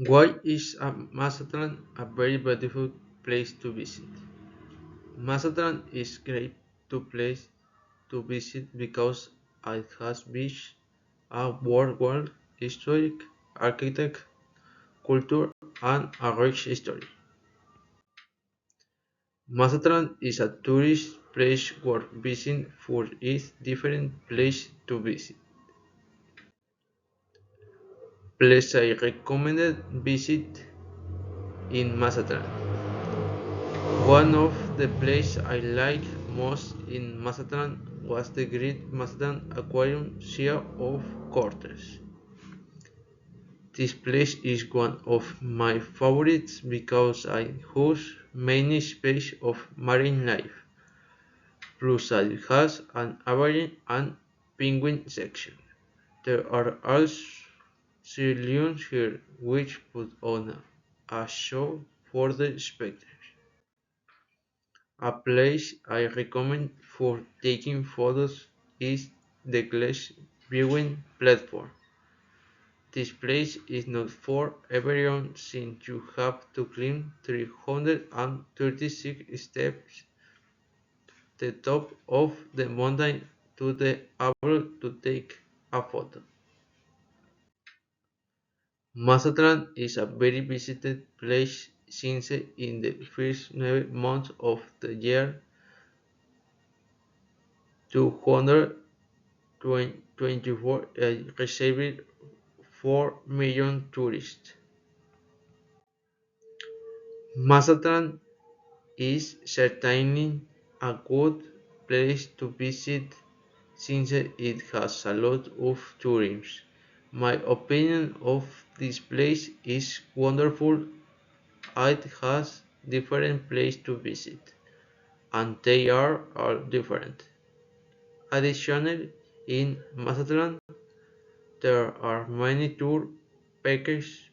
Why is Mazatlan a very beautiful place to visit? Mazatlan is great to place to visit because it has beach, a world historic, architect, culture, and a rich history. Mazatlan is a tourist place worth visiting for its different places to visit. Place I recommended visit in Mazatlan. One of the places I liked most in Mazatlan was the Great Mazatlan Aquarium Sea of Cortez. This place is one of my favorites because it hosts many species of marine life, plus it has an avian and penguin section. There are also sea lions here, which put on a show for the spectators. A place I recommend for taking photos is the glass viewing platform. This place is not for everyone since you have to climb 336 steps to the top of the mountain to be able to take a photo. Mazatlan is a very visited place since in the first 9 months of the year 224 received 4 million tourists. Mazatlan is certainly a good place to visit since it has a lot of tourism. My opinion of this place is wonderful. It has different places to visit, and they are all different. Additionally, in Mazatlan, there are many tour packages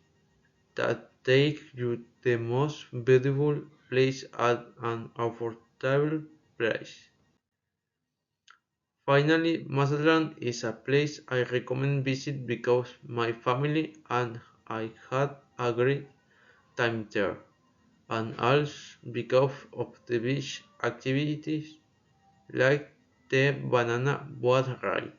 that take you to the most beautiful place at an affordable price. Finally, Mazatlan is a place I recommend visit because my family and I had a great time there, and also because of the beach activities like the banana boat ride.